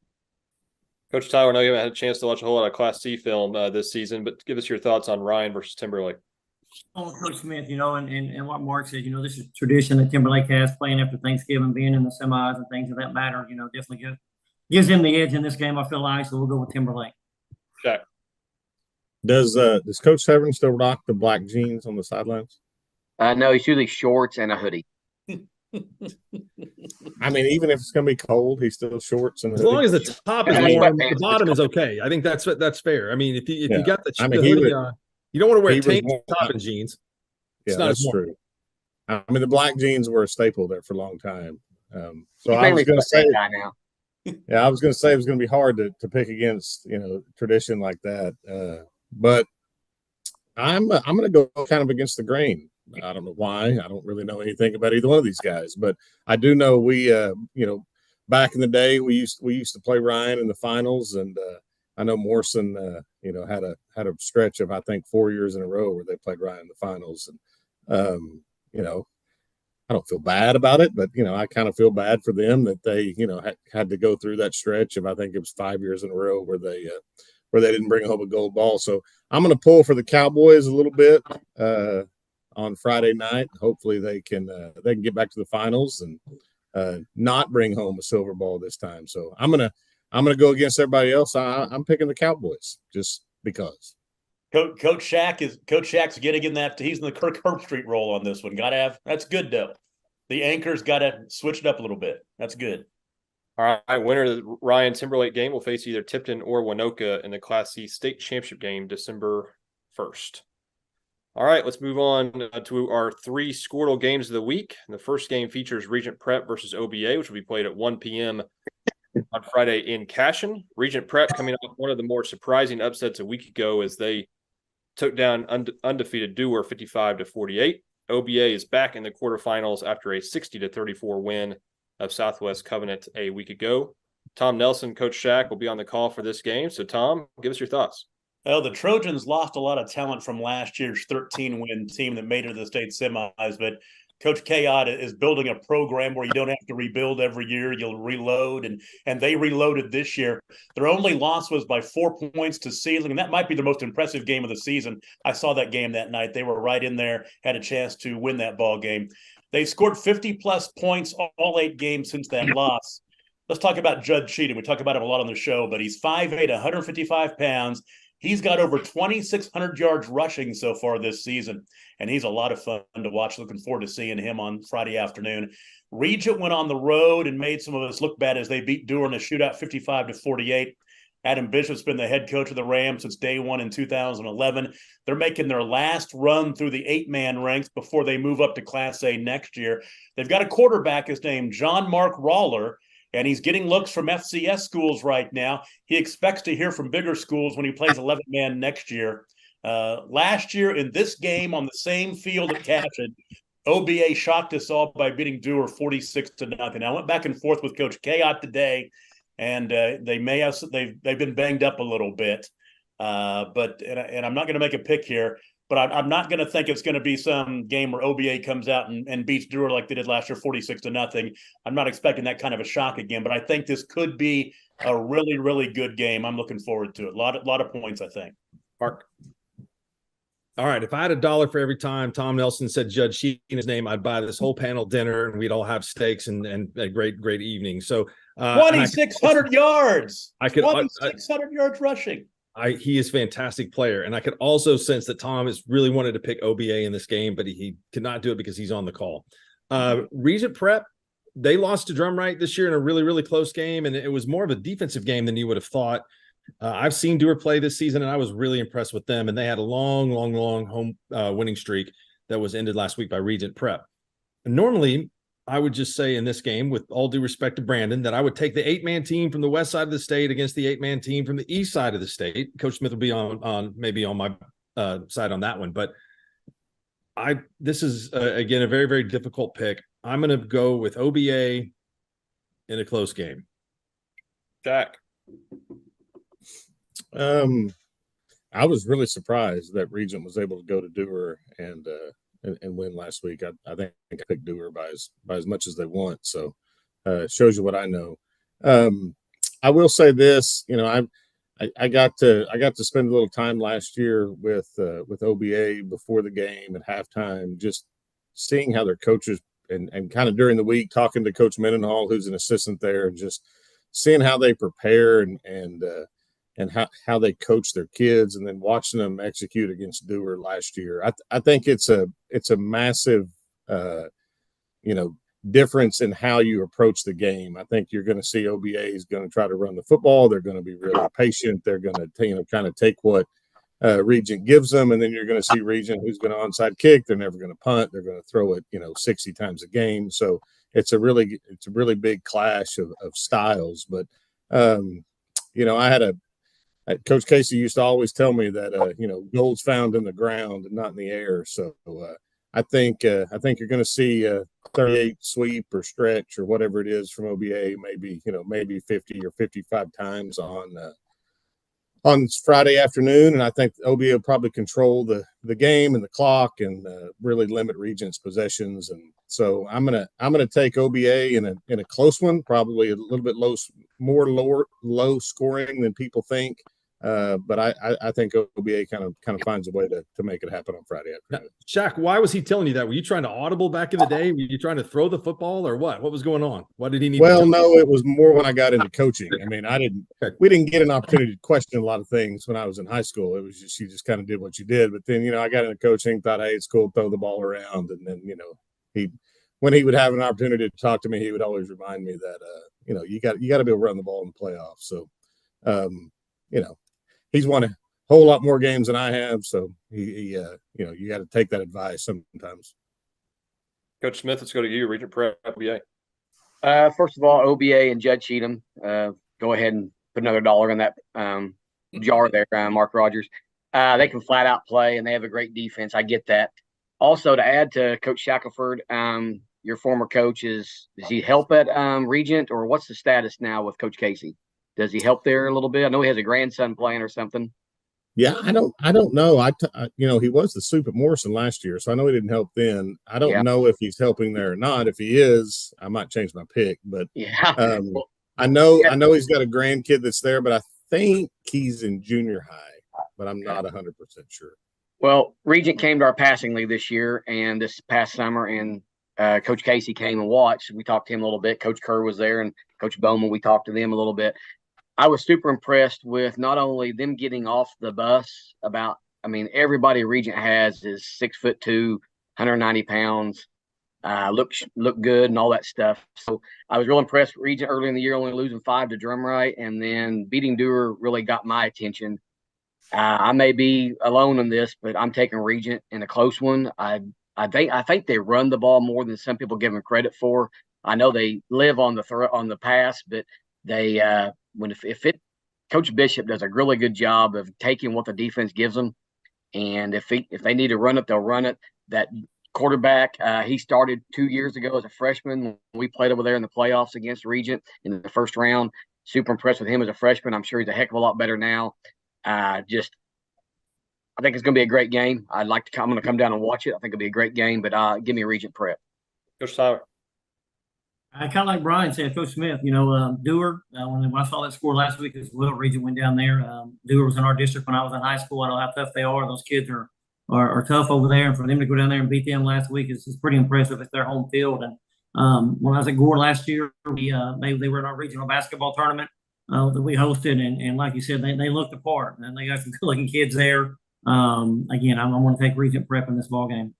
Coach Tyler, I know you haven't had a chance to watch a whole lot of Class C film this season, but give us your thoughts on Ryan versus Timberlake. Oh, Coach Smith, and what Mark said, this is tradition that Timberlake has, playing after Thanksgiving, being in the semis and things of that matter, definitely gives him the edge in this game, I feel like, so we'll go with Timberlake. Jack. Does Coach Severin still rock the black jeans on the sidelines? No, he's usually shorts and a hoodie. I mean, even if it's going to be cold, he's still shorts and as long as the top is Yeah, warm, sweatpants, the bottom is okay. I think that's fair. I mean, if you got the I mean, hoodie on, you don't want to wear he tank was top and jeans. Yeah, It's not that's as warm. true. I mean, the black jeans were a staple there for a long time. So He's I was mainly going to say, that guy now. yeah, I was going to say it was going to be hard to pick against, tradition like that. But I'm going to go kind of against the grain. I don't know why. I don't really know anything about either one of these guys, but I do know we, back in the day, we used to play Ryan in the finals, and I know Morrison, had a stretch of, I think, 4 years in a row where they played Ryan in the finals, and I don't feel bad about it, but I kind of feel bad for them that they had to go through that stretch of, I think it was 5 years in a row where they didn't bring home a gold ball. So I'm going to pull for the Cowboys a little bit on Friday night. Hopefully they can get back to the finals and not bring home a silver ball this time. So I'm gonna go against everybody else. I'm picking the Cowboys just because. Coach Shack's getting in that. He's in the Kirk Herbstreit role on this one. That's good though. The anchor's got to switch it up a little bit. That's good. All right, winner of the Ryan Timberlake game will face either Tipton or Winoka in the Class C state championship game December 1st. All right, let's move on to our 3 Squirtle games of the week. The first game features Regent Prep versus OBA, which will be played at 1 p.m. on Friday in Cashion. Regent Prep coming off one of the more surprising upsets a week ago as they took down undefeated Dewar 55-48. OBA is back in the quarterfinals after a 60-34 win of Southwest Covenant a week ago. Tom Nelson, Coach Shack, will be on the call for this game. So, Tom, give us your thoughts. Well, the Trojans lost a lot of talent from last year's 13-win team that made it to the state semis, but Coach Kayod is building a program where you don't have to rebuild every year. You'll reload, and they reloaded this year. Their only loss was by 4 points to Sealing, and that might be the most impressive game of the season. I saw that game that night. They were right in there, had a chance to win that ball game. They scored 50-plus points all 8 games since that loss. Let's talk about Judd Cheatham. We talk about him a lot on the show, but he's 5'8", 155 pounds. He's got over 2,600 yards rushing so far this season, and he's a lot of fun to watch. Looking forward to seeing him on Friday afternoon. Regent went on the road and made some of us look bad as they beat Dewar in a shootout 55-48. Adam Bishop's been the head coach of the Rams since day one in 2011. They're making their last run through the 8-man ranks before they move up to Class A next year. They've got a quarterback is named John Mark Rawler, and he's getting looks from FCS schools right now. He expects to hear from bigger schools when he plays 11-man next year. Last year in this game on the same field at Cashion, OBA shocked us all by beating Dewar 46-0. I went back and forth with Coach Kayot today, and they've been banged up a little bit. But I'm not going to make a pick here. But I'm not going to think it's going to be some game where OBA comes out and beats Dewar like they did last year, 46-0. I'm not expecting that kind of a shock again, but I think this could be a really, really good game. I'm looking forward to it. A lot of points, I think. Mark. All right, if I had $1 for every time Tom Nelson said Judge Sheena's name, I'd buy this whole panel dinner and we'd all have steaks and a great evening. So 2,600 yards. I could 2,600 yards rushing. He is a fantastic player. And I could also sense that Tom has really wanted to pick OBA in this game, but he could not do it because he's on the call. Regent Prep, they lost to Drumright this year in a really, really close game. And it was more of a defensive game than you would have thought. I've seen Dewar play this season, and I was really impressed with them. And they had a long home winning streak that was ended last week by Regent Prep. And normally, I would just say in this game, with all due respect to Brandon, that I would take the 8-man team from the west side of the state against the 8-man team from the east side of the state. Coach Smith will be on maybe on my side on that one, but this is again a very, very difficult pick. I'm going to go with OBA in a close game. Jack. I was really surprised that Regent was able to go to Dewar and win last week. I think I picked Dewar by as much as they want. So shows you what I know. I will say this, I got to spend a little time last year with OBA before the game at halftime, just seeing how their coaches and kind of during the week talking to Coach Mendenhall, who's an assistant there, and just seeing how they prepare and how they coach their kids, and then watching them execute against Dewar last year. I think it's a massive, difference in how you approach the game. I think you're going to see OBA is going to try to run the football. They're going to be really patient. They're going to, kind of take what Regent gives them. And then you're going to see Regent who's going to onside kick. They're never going to punt. They're going to throw it, 60 times a game. So it's a really big clash of styles. But, I had Coach Casey used to always tell me that, gold's found in the ground and not in the air. So I think you're going to see 38 sweep or stretch or whatever it is from OBA, maybe 50 or 55 times on Friday afternoon. And I think OBA will probably control the game and the clock and really limit Regent's possessions. And so I'm gonna take OBA in a close one, probably a little bit low scoring than people think. But I think OBA kind of finds a way to make it happen on Friday afternoon. Shaq, why was he telling you that? Were you trying to audible back in the day? Were you trying to throw the football or what? What was going on? Why did he need? Well, no, it was more when I got into coaching. I mean, we didn't get an opportunity to question a lot of things when I was in high school. It was just, you just kind of did what you did. But then, I got into coaching, thought, hey, it's cool to throw the ball around. And then, when he would have an opportunity to talk to me, he would always remind me that, you got to be able to run the ball in the playoffs. So, he's won a whole lot more games than I have. So you got to take that advice sometimes. Coach Smith, let's go to you. Regent Prep, OBA. First of all, OBA and Judge Cheatham, go ahead and put another $1 in that jar there, Mark Rogers. They can flat out play, and they have a great defense. I get that. Also, to add to Coach Shackelford, your former coach, does he help at Regent, or what's the status now with Coach Casey? Does he help there a little bit? I know he has a grandson playing or something. Yeah, I don't know. He was the soup at Morrison last year, so I know he didn't help then. I don't know if he's helping there or not. If he is, I might change my pick. But I know he's got a grandkid that's there, but I think he's in junior high, but I'm not 100% sure. Well, Regent came to our passing league this year and this past summer, and Coach Casey came and watched. We talked to him a little bit. Coach Kerr was there, and Coach Bowman, we talked to them a little bit. I was super impressed with not only them getting off the bus everybody Regent has is 6'2", 190 pounds, look good and all that stuff. So I was real impressed with Regent early in the year, only losing 5 to Drumright, and then beating Dewar really got my attention. I may be alone in this, but I'm taking Regent in a close one. I think they run the ball more than some people give them credit for. I know they live on the pass, but they Coach Bishop does a really good job of taking what the defense gives them, and if they need to run it, they'll run it. That quarterback, he started 2 years ago as a freshman when we played over there in the playoffs against Regent in the first round. Super impressed with him as a freshman. I'm sure he's a heck of a lot better now. I think it's going to be a great game. I'm going to come down and watch it. I think it'll be a great game, but give me a Regent Prep. Coach Tyler. I kind of like Brian said, Coach Smith, Dewar, when I saw that score last week as well, Regent went down there. Dewar was in our district when I was in high school. I know how tough they are. Those kids are are tough over there, and for them to go down there and beat them last week is pretty impressive. It's their home field, and when I was at Gore last year, they were in our regional basketball tournament that we hosted, and like you said, they looked the part, and they got some good looking kids there. Again, I want to take Regent Prep in this ball game.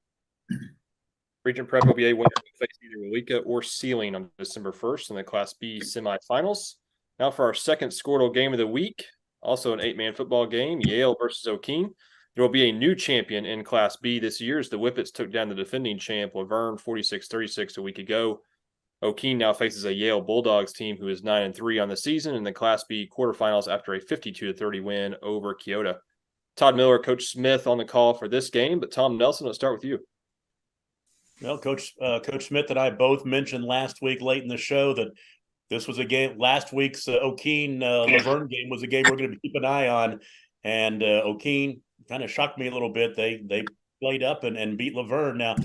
Regent Prep will be a winner to face either Waweka or Sealing on December 1st in the Class B semifinals. Now for our second Squirtle game of the week, also an 8-man football game, Yale versus O'Keene. There will be a new champion in Class B this year as the Whippets took down the defending champ Laverne 46-36 a week ago. O'Keene now faces a Yale Bulldogs team who is 9-3 on the season in the Class B quarterfinals after a 52-30 win over Keota. Todd Miller, Coach Smith on the call for this game, but Tom Nelson, let's start with you. Well, Coach Smith and I both mentioned last week late in the show that this was a game. Last week's O'Keene Laverne game was a game we're going to keep an eye on, and O'Keene kind of shocked me a little bit. They played up and beat Laverne. Now,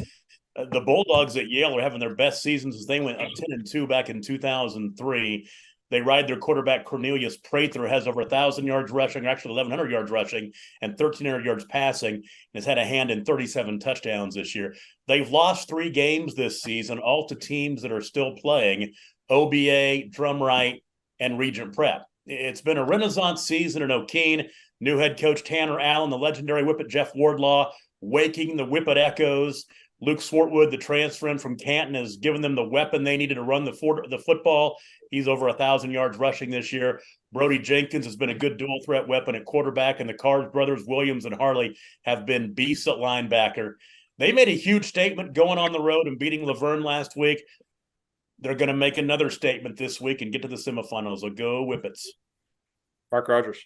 the Bulldogs at Yale are having their best seasons as they went up 10-2 back in 2003. They ride their quarterback Cornelius Prather, has over 1,000 yards rushing, or actually 1,100 yards rushing, and 1,300 yards passing, and has had a hand in 37 touchdowns this year. They've lost 3 games this season, all to teams that are still playing: OBA, Drumright, and Regent Prep. It's been a renaissance season in O'Keene. New head coach Tanner Allen, the legendary Whippet Jeff Wardlaw, waking the Whippet echoes. Luke Swartwood, the transfer in from Canton, has given them the weapon they needed to run the football. He's over 1,000 yards rushing this year. Brody Jenkins has been a good dual threat weapon at quarterback, and the Carrs brothers, Williams and Harley, have been beasts at linebacker. They made a huge statement going on the road and beating Laverne last week. They're going to make another statement this week and get to the semifinals. So go Whippets. Mark Rogers.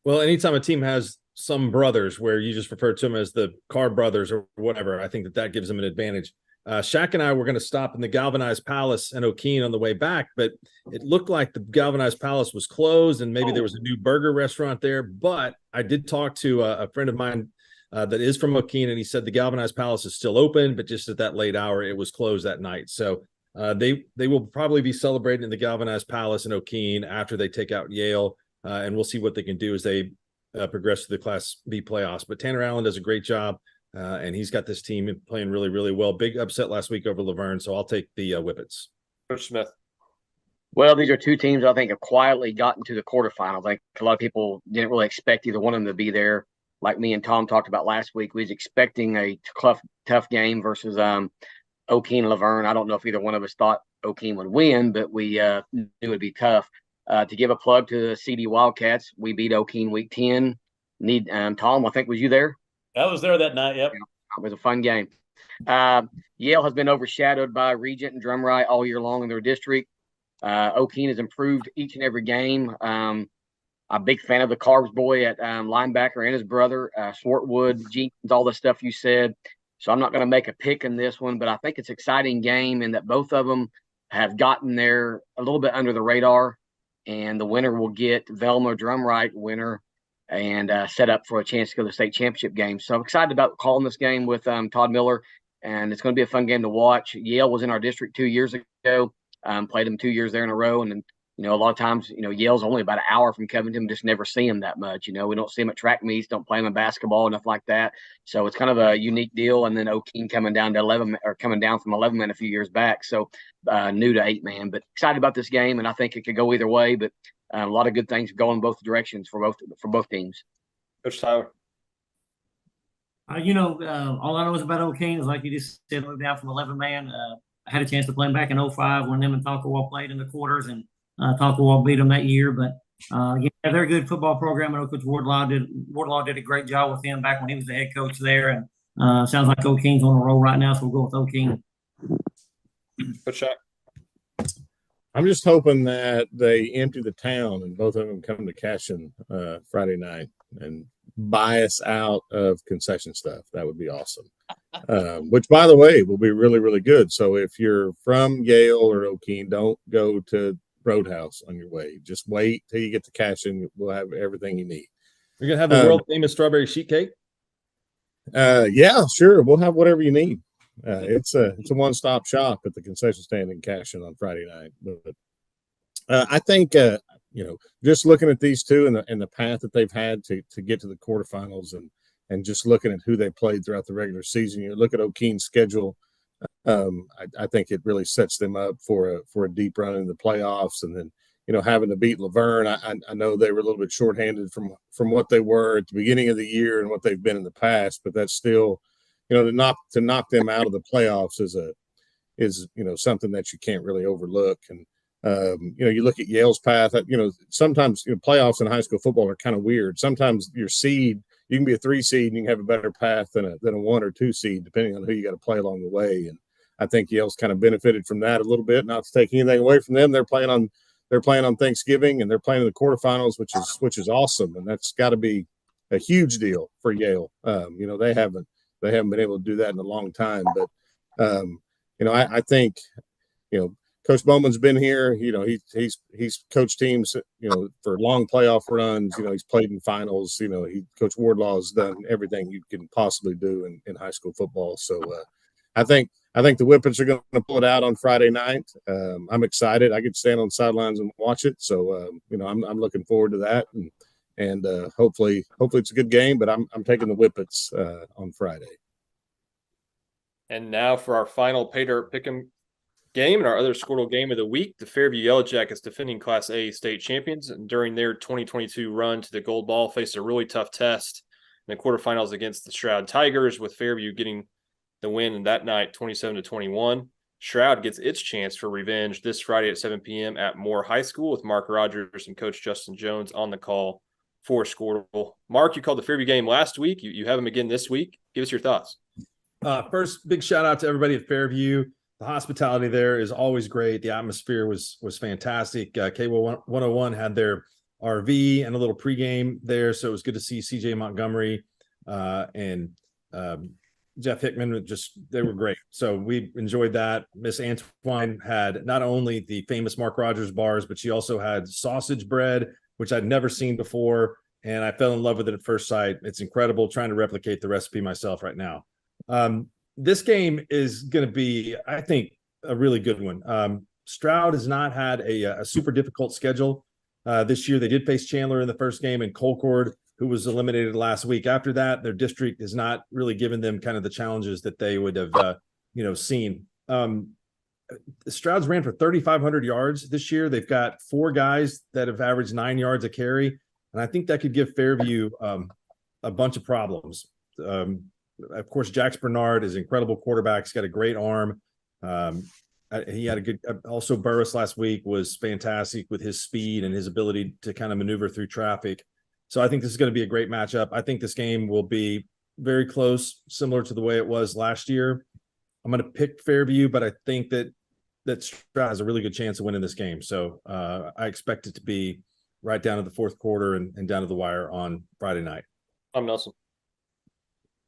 Well, anytime a team has some brothers where you just refer to them as the Carr brothers or whatever, I think that gives them an advantage. Shaq and I were going to stop in the Galvanized Palace in O'Keene on the way back, but it looked like the Galvanized Palace was closed and maybe there was a new burger restaurant there. But I did talk to a friend of mine that is from O'Keene, and he said the Galvanized Palace is still open, but just at that late hour, it was closed that night. So they will probably be celebrating in the Galvanized Palace in O'Keene after they take out Yale, and we'll see what they can do as they progress to the Class B playoffs. But Tanner Allen does a great job, and he's got this team playing really, really well. Big upset last week over Laverne, so I'll take the Whippets. Coach Smith. Well, these are two teams I think have quietly gotten to the quarterfinals. I think a lot of people didn't really expect either one of them to be there. Like me and Tom talked about last week, we was expecting a tough game versus O'Keene and Laverne. I don't know if either one of us thought O'Keene would win, but we knew it would be tough. To give a plug to the CD Wildcats, we beat O'Keene week 10. Tom, I think, was you there? I was there that night, yep. It was a fun game. Yale has been overshadowed by Regent and Drumright all year long in their district. O'Keene has improved each and every game. I'm a big fan of the Carbs boy at linebacker and his brother, Swartwood, Jenkins, all the stuff you said. So I'm not going to make a pick in this one, but I think it's an exciting game in that both of them have gotten there a little bit under the radar. And the winner will get Velma Drumright winner and set up for a chance to go to the state championship game. So I'm excited about calling this game with Todd Miller, and it's going to be a fun game to watch. Yale was in our district 2 years ago, played them 2 years there in a row. And, a lot of times, Yale's only about an hour from Covington, just never see them that much. We don't see them at track meets, don't play them in basketball, nothing like that. So it's kind of a unique deal. And then O'Keene coming down from 11-man a few years back. So new to 8-man, but excited about this game. And I think it could go either way, but a lot of good things going both directions for both teams. Coach Tyler. All I know is about O'Keene is, like you just said, moved down from 11-man. I had a chance to play them back in 05 when them and Talkawal played in the quarters, and Talkawal beat them that year. But they're a good football program. I know Coach Wardlaw did a great job with them back when he was the head coach there. And sounds like O'Keene's on a roll right now, so we'll go with O'Keene. Coach Shaq. I'm just hoping that they empty the town and both of them come to Cashin Friday night and buy us out of concession stuff. That would be awesome. Which, by the way, will be really, really good. So if you're from Yale or O'Keene, don't go to Roadhouse on your way. Just wait till you get to Cashin. We'll have everything you need. You're going to have the world famous strawberry sheet cake? Yeah, sure. We'll have whatever you need. It's a one-stop shop at the concession stand in Cashin on Friday night. But I think just looking at these two and the path that they've had to get to the quarterfinals and just looking at who they played throughout the regular season, you look at O'Keene's schedule. I think it really sets them up for a deep run in the playoffs. And then, having to beat Laverne, I know they were a little bit shorthanded from what they were at the beginning of the year and what they've been in the past, but that's still, to knock them out of the playoffs is something that you can't really overlook. And you look at Yale's path. Sometimes playoffs in high school football are kind of weird. Sometimes your seed, you can be a 3 seed and you can have a better path than a 1 or 2 seed, depending on who you got to play along the way. And I think Yale's kind of benefited from that a little bit. Not to take anything away from them, they're playing on Thanksgiving and they're playing in the quarterfinals, which is awesome, and that's got to be a huge deal for Yale. They haven't been able to do that in a long time, but I think Coach Bowman's been here. He's coached teams, for long playoff runs. He's played in finals. Coach Wardlaw has done everything you can possibly do in high school football. So I think the Whippets are going to pull it out on Friday night. I'm excited. I could stand on the sidelines and watch it. So I'm looking forward to that, and hopefully it's a good game. But I'm taking the Whippets on Friday. And now for our final Pay Dirt Pick'em game and our other Squirtle game of the week, the Fairview Yellow Jackets, defending Class A state champions, and during their 2022 run to the Gold Ball, faced a really tough test in the quarterfinals against the Stroud Tigers, with Fairview getting the win in that night, 27-21. Stroud gets its chance for revenge this Friday at 7 p.m. at Moore High School, with Mark Rogers and Coach Justin Jones on the call for Squirtle. Mark, you called the Fairview game last week. You have them again this week. Give us your thoughts. First, big shout out to everybody at Fairview. The hospitality there is always great. The atmosphere was fantastic. KWO 101 had their RV and a little pregame there, so it was good to see CJ Montgomery and Jeff Hickman. They were great. So we enjoyed that. Miss Antoine had not only the famous Mark Rogers bars, but she also had sausage bread, which I'd never seen before, and I fell in love with it at first sight. It's incredible. Trying to replicate the recipe myself right now. This game is going to be, I think, a really good one. Stroud has not had a super difficult schedule this year. They did face Chandler in the first game and Colcord, who was eliminated last week. After that, their district has not really given them kind of the challenges that they would have, seen. Stroud's ran for 3,500 yards this year. They've got 4 guys that have averaged 9 yards a carry, and I think that could give Fairview a bunch of problems. Of course, Jax Bernard is an incredible quarterback. He's got a great arm. He had a good – also Burris last week was fantastic with his speed and his ability to kind of maneuver through traffic. So I think this is going to be a great matchup. I think this game will be very close, similar to the way it was last year. I'm going to pick Fairview, but I think that Stroud has a really good chance of winning this game. So I expect it to be right down to the fourth quarter and down to the wire on Friday night. I'm Nelson.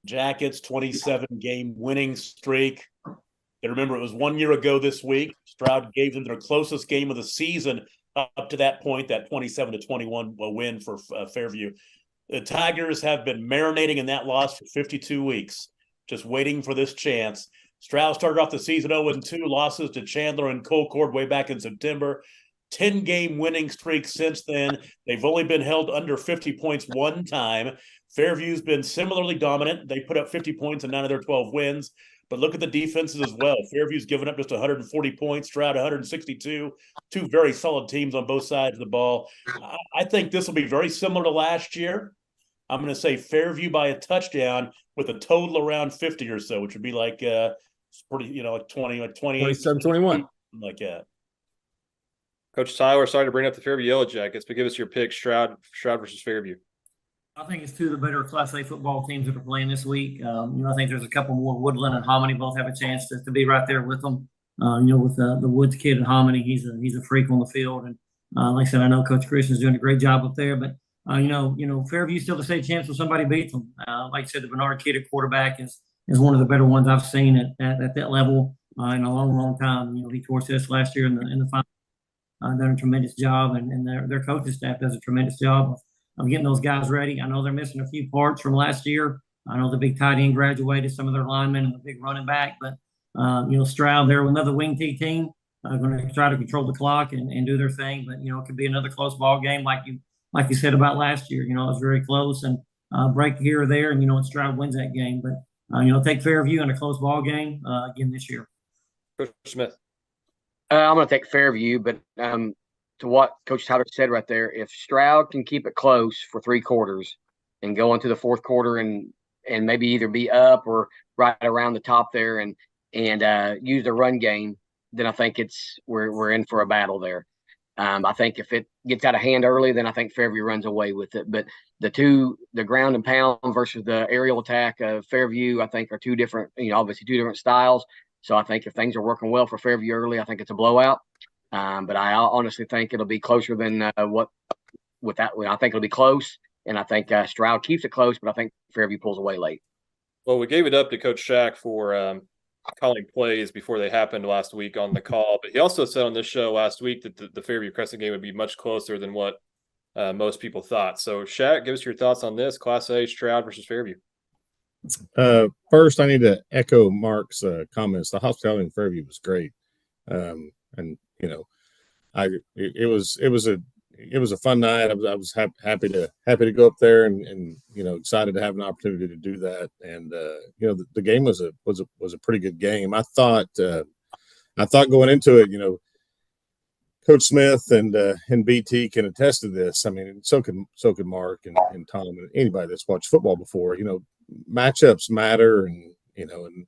Jackets 27-game winning streak. And remember, it was 1 year ago this week. Stroud gave them their closest game of the season up to that point, that 27-21 win for Fairview. The Tigers have been marinating in that loss for 52 weeks, just waiting for this chance. Stroud started off the season 0-2, losses to Chandler and Colcord way back in September. 10-game winning streak since then. They've only been held under 50 points one time. Fairview's been similarly dominant. They put up 50 points in 9 of their 12 wins. But look at the defenses as well. Fairview's given up just 140 points, Stroud 162. 2 very solid teams on both sides of the ball. I think this will be very similar to last year. I'm going to say Fairview by a touchdown with a total around 50 or so, which would be like pretty, like 20, like 28. 27-21. Like that. Coach Tyler, sorry to bring up the Fairview Yellow Jackets, but give us your pick, Stroud versus Fairview. I think it's 2 of the better Class A football teams that are playing this week. I think there's a couple more. Woodland and Hominy both have a chance to be right there with them. With the Woods kid and Hominy, he's a freak on the field. And like I said, I know Coach Christian's doing a great job up there. But Fairview still the same chance when somebody beats them. Like I said, the Bernard kid at quarterback is one of the better ones I've seen at that level in a long, long time. He torched us last year in the final. Done a tremendous job, and their coaching staff does a tremendous job of getting those guys ready. I know they're missing a few parts from last year. I know the big tight end graduated, some of their linemen, and the big running back. But, Stroud, they're another wing T team, going to try to control the clock and do their thing. But, it could be another close ball game like you said about last year. It was very close. And, break here or there, and Stroud wins that game. But take Fairview in a close ball game again this year. Coach Smith. I'm going to take Fairview, but to what Coach Tyler said right there, if Stroud can keep it close for 3 quarters and go into the 4th quarter and maybe either be up or right around the top there and use the run game, then I think we're in for a battle there. I think if it gets out of hand early, then I think Fairview runs away with it. But the ground and pound versus the aerial attack of Fairview, I think are two different, obviously 2 different styles. So I think if things are working well for Fairview early, I think it's a blowout. But I honestly think it'll be closer than I think it'll be close, and I think Stroud keeps it close, but I think Fairview pulls away late. Well, we gave it up to Coach Shack for calling plays before they happened last week on the call, but he also said on this show last week that the Fairview Crescent game would be much closer than what most people thought. So, Shack, give us your thoughts on this Class A Stroud versus Fairview. First, I need to echo Mark's comments. The hospitality in Fairview was great, and it was a fun night. I was happy to go up there and excited to have an opportunity to do that. And the game was a pretty good game. I thought going into it, Coach Smith and BT can attest to this. I mean, so can Mark and Tom and anybody that's watched football before. Matchups matter, and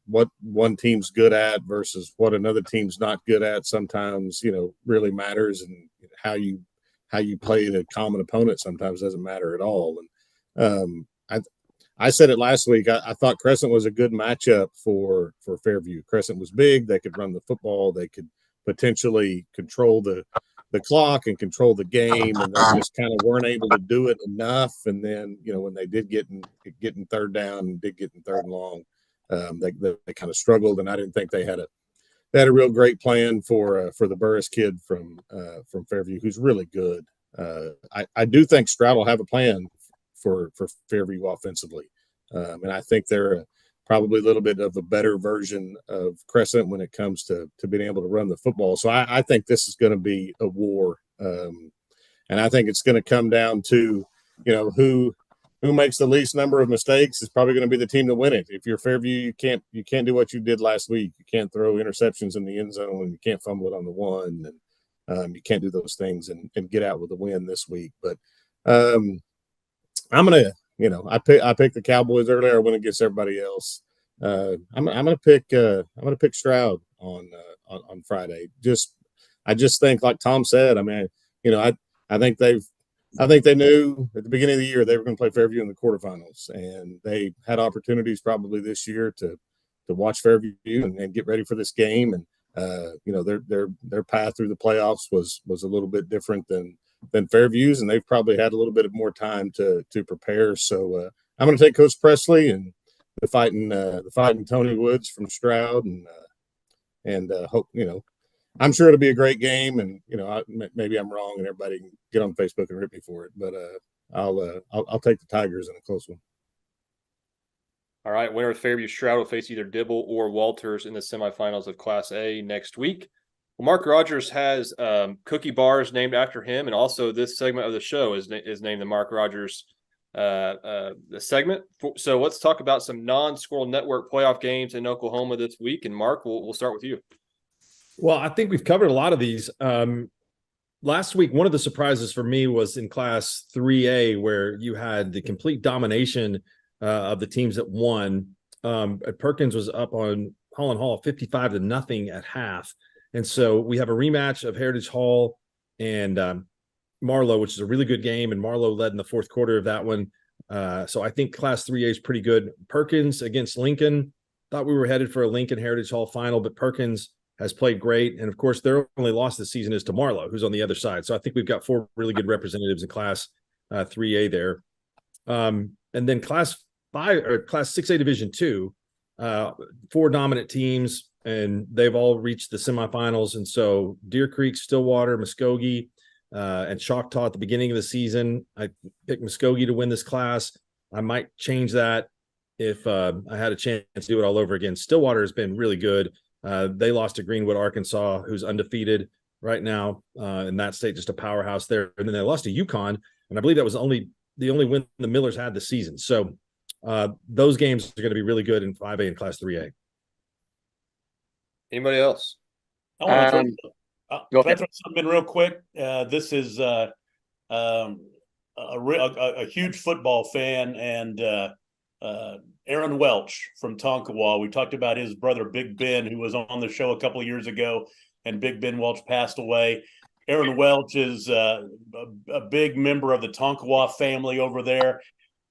what one team's good at versus what another team's not good at sometimes really matters, and how you play a common opponent sometimes doesn't matter at all. And I said it last week. I thought Crescent was a good matchup for Fairview. Crescent was big. They could run the football. They could potentially control the clock and control the game, and they just kind of weren't able to do it enough. And then when they did get in 3rd down and did get in 3rd and long, they kind of struggled. And I didn't think they had a real great plan for the Burris kid from Fairview, who's really good. I do think Stroud will have a plan for Fairview offensively, and I think they're probably a little bit of a better version of Crescent when it comes to being able to run the football. So I think this is going to be a war, and I think it's going to come down to who makes the least number of mistakes is probably going to be the team to win it. If you're Fairview, you can't do what you did last week. You can't throw interceptions in the end zone, and you can't fumble it on the one, and you can't do those things and get out with a win this week. But I'm gonna. I picked the Cowboys earlier. I went against everybody else. I'm gonna pick Stroud on Friday. I just think, like Tom said. I mean, I think they knew at the beginning of the year they were going to play Fairview in the quarterfinals, and they had opportunities probably this year to watch Fairview and get ready for this game. And their path through the playoffs was a little bit different than Fairview's, and they've probably had a little bit of more time to prepare. So I'm going to take Coach Presley and the fighting Tony Woods from Stroud, and hope I'm sure it'll be a great game. And maybe I'm wrong, and everybody can get on Facebook and rip me for it, but I'll take the Tigers in a close one. All right, winner of Fairview Stroud will face either Dibble or Walters in the semifinals of Class A next week. Well, Mark Rogers has cookie bars named after him, and also this segment of the show is named the Mark Rogers segment. So let's talk about some non-Squirrel Network playoff games in Oklahoma this week. And Mark, we'll start with you. Well, I think we've covered a lot of these. Last week, one of the surprises for me was in Class 3A, where you had the complete domination of the teams that won. Perkins was up on Holland Hall 55-0 at half. And so we have a rematch of Heritage Hall and Marlowe, which is a really good game. And Marlowe led in the 4th quarter of that one. So I think Class 3A is pretty good. Perkins against Lincoln. Thought we were headed for a Lincoln Heritage Hall final, but Perkins has played great. And, of course, their only loss this season is to Marlowe, who's on the other side. So I think we've got 4 really good representatives in Class 3A there. And then Class 6A Division II, 4 dominant teams, and they've all reached the semifinals. And so Deer Creek, Stillwater, Muskogee, and Choctaw at the beginning of the season. I picked Muskogee to win this class. I might change that if I had a chance to do it all over again. Stillwater has been really good. They lost to Greenwood, Arkansas, who's undefeated right now in that state, just a powerhouse there. And then they lost to UConn, and I believe that was the only the only win the Millers had this season. So those games are going to be really good in 5A and Class 3A. Anybody else? I want to Go throw ahead. something in real quick. This is a huge football fan, and Aaron Welch from Tonkawa. We talked about his brother Big Ben, who was on the show a couple of years ago, and Big Ben Welch passed away. Aaron Welch is a big member of the Tonkawa family over there,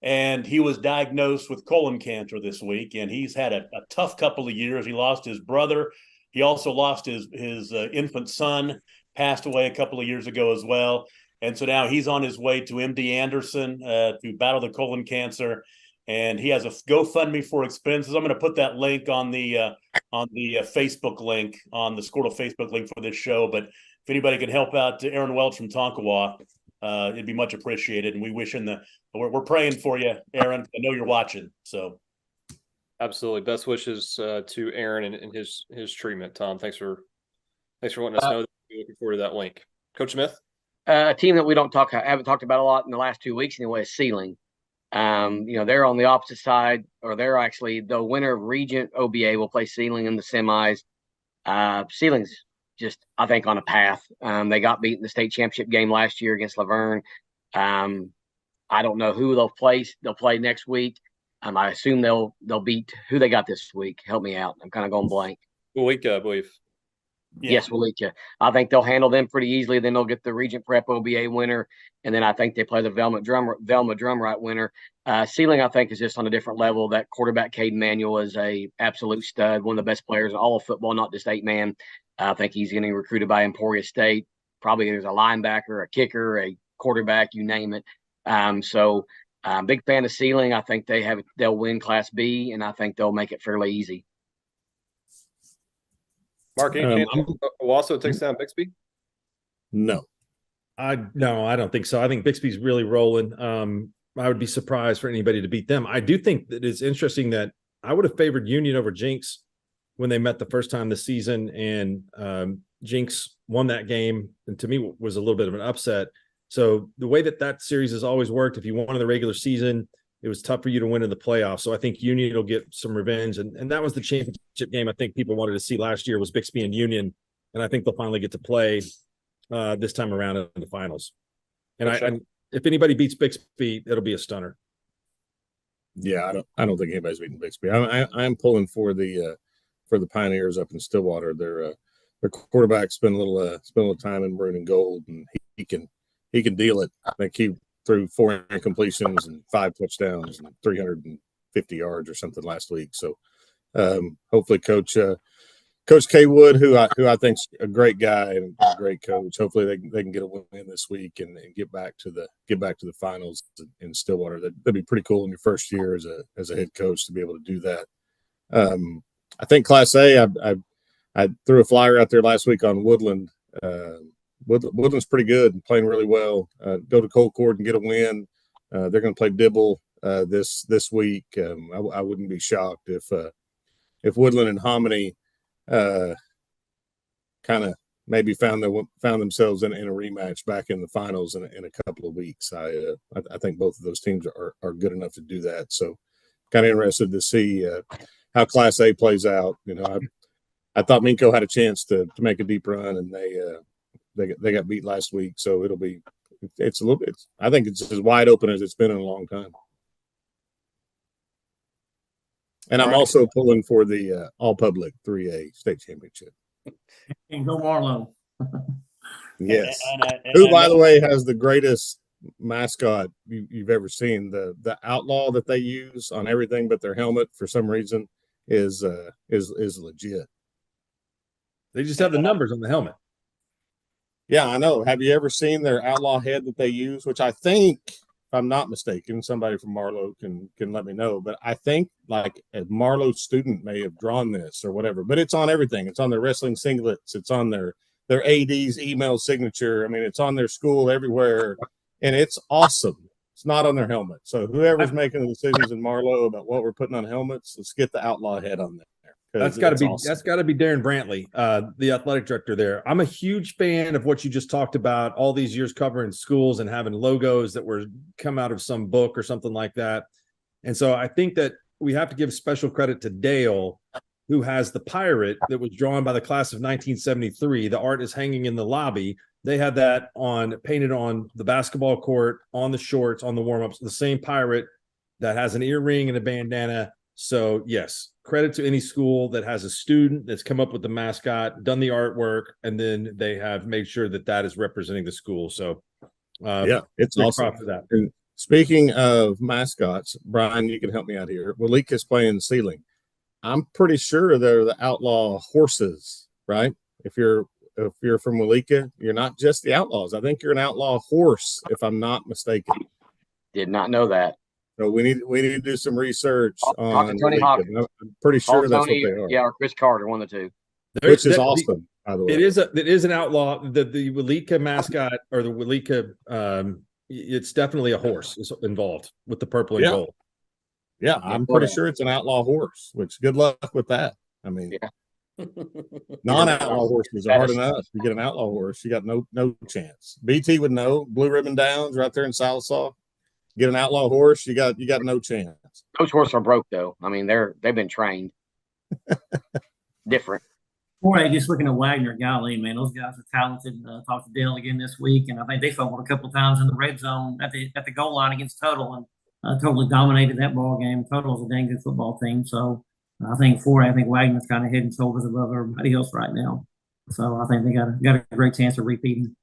and he was diagnosed with colon cancer this week, and he's had a tough couple of years. He lost his brother. He also lost his infant son, passed away a couple of years ago as well. And so now he's on his way to MD Anderson to battle the colon cancer. And he has a GoFundMe for expenses. I'm going to put that link on the Facebook link, on the Squirtle Facebook link for this show. But if anybody can help out Aaron Welch from Tonkawa, it'd be much appreciated. And we're praying for you, Aaron. I know you're watching. So Absolutely. Best wishes to Aaron and his treatment. Tom, thanks for letting us know. We're looking forward to that link. Coach Smith? A team that we haven't talked about a lot in the last 2 weeks anyway is Sealing. They're on the opposite side, or they're actually the winner of Regent OBA will play Sealing in the semis. Sealing's just, I think, on a path. They got beat in the state championship game last year against Laverne. I don't know who they'll play. They'll play next week. I assume they'll beat who they got this week. Help me out. I'm kind of going blank. Wawika, I believe. yeah. Yes, Wallachia. I think they'll handle them pretty easily. Then they'll get the Regent Prep OBA winner, and then I think they play the Velma Drumright winner. Sealing, I think, is just on a different level. That quarterback Caden Manuel is a absolute stud, one of the best players in all of football, not just 8-man. I think he's getting recruited by Emporia State. Probably there's a linebacker, a kicker, a quarterback, you name it. Big fan of Sealing. I think they'll win Class B, and I think they'll make it fairly easy. Mark, any chance Owasso takes down Bixby? No. No, I don't think so. I think Bixby's really rolling. I would be surprised for anybody to beat them. I do think that it's interesting that I would have favored Union over Jinx when they met the first time this season, and Jinx won that game, and to me was a little bit of an upset. So the way that series has always worked, if you won in the regular season, it was tough for you to win in the playoffs. So I think Union will get some revenge. And that was the championship game I think people wanted to see last year was Bixby and Union. And I think they'll finally get to play this time around in the finals. And if anybody beats Bixby, it'll be a stunner. Yeah, I don't think anybody's beating Bixby. I'm pulling for the Pioneers up in Stillwater. Their quarterback spent a little time in maroon and gold, and he can deal it. I think he threw 4 incompletions and 5 touchdowns and 350 yards or something last week. So hopefully Coach K Wood, who I think's a great guy and a great coach, hopefully they can get a win this week and get back to the finals in Stillwater. That'd be pretty cool in your first year as a head coach to be able to do that. I think Class A, I threw a flyer out there last week on Woodland. Woodland's pretty good and playing really well. Go to Colcord and get a win. They're going to play Dibble this week. I wouldn't be shocked if Woodland and Hominy kind of maybe found themselves in a rematch back in the finals in a couple of weeks. I think both of those teams are good enough to do that. So kind of interested to see how Class A plays out. I thought Minko had a chance to make a deep run, and they got beat last week. So it's a little bit. I think it's as wide open as it's been in a long time. And I'm also pulling for the all public 3A state championship. And go Marlowe. Yes. Who, by the way, has the greatest mascot you've ever seen? The outlaw that they use on everything but their helmet for some reason is legit. They just have the numbers on the helmet. Yeah, I know. Have you ever seen their outlaw head that they use? Which I think, if I'm not mistaken, somebody from Marlowe can let me know. But I think like a Marlowe student may have drawn this or whatever. But it's on everything. It's on their wrestling singlets. It's on their AD's email signature. I mean, it's on their school everywhere, and it's awesome. It's not on their helmet. So whoever's making the decisions in Marlowe about what we're putting on helmets, let's get the outlaw head on there That's got to be Darren Brantley, the athletic director there. I'm a huge fan of what you just talked about, all these years covering schools and having logos that were come out of some book or something like that. And so I think that we have to give special credit to Dale, who has the pirate that was drawn by the class of 1973. The art is hanging in the lobby. They had that painted on the basketball court, on the shorts, on the warm-ups, the same pirate that has an earring and a bandana. So yes, credit to any school that has a student that's come up with the mascot, done the artwork, and then they have made sure that that is representing the school. So yeah, it's awesome for that. And speaking of mascots, Brian, you can help me out here. Waleeka's playing ceiling. I'm pretty sure they're the outlaw horses, right? If you're from Waleeka, you're not just the Outlaws. I think you're an outlaw horse, if I'm not mistaken. Did not know that. So we need to do some research Talk on to Tony Waleeka. Hawkins. I'm pretty sure that's Tony, what they are. Yeah, or Chris Carter, one of the two. Which is awesome, by the way. It is an outlaw. The Waleeka mascot or the Waleeka, it's definitely a horse is involved with the purple and gold. Yeah, I'm pretty sure it's an outlaw horse, which good luck with that. I mean, non-outlaw horses are hard enough. You get an outlaw horse, you got no chance. BT would know. Blue Ribbon Downs right there in Sallisaw. Get an outlaw horse, you got no chance. Those horses are broke though. I mean, they've been trained. Different. Boy, just looking at Wagner, golly, man, those guys are talented. Talked to Dale again this week, and I think they fumbled a couple of times in the red zone at the goal line against Tuttle, and totally dominated that ball game. Tuttle's a dang good football team, so I think Wagner's kind of head and shoulders above everybody else right now. So I think they got a great chance of repeating.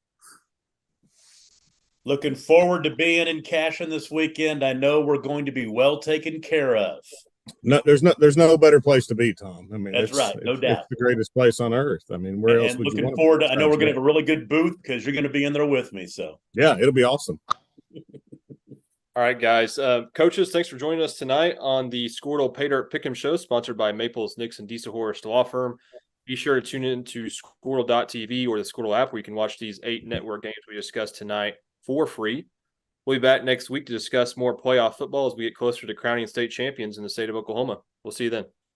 Looking forward to being in Cashion this weekend. I know we're going to be well taken care of. No, there's no better place to be, Tom. I mean, that's right, no doubt. It's the greatest place on earth. I mean, where else would you want to be? Looking forward to, I know we're going to have a really good booth because you're going to be in there with me. So yeah, it'll be awesome. All right, guys. Coaches, thanks for joining us tonight on the Squirtle Pay Dirt Pick'em Show, sponsored by Maples, Nixon, Diesel Horst Law Firm. Be sure to tune in to Squirtle.tv or the Squirtle app where you can watch these 8 network games we discussed tonight for free. We'll be back next week to discuss more playoff football as we get closer to crowning state champions in the state of Oklahoma. We'll see you then.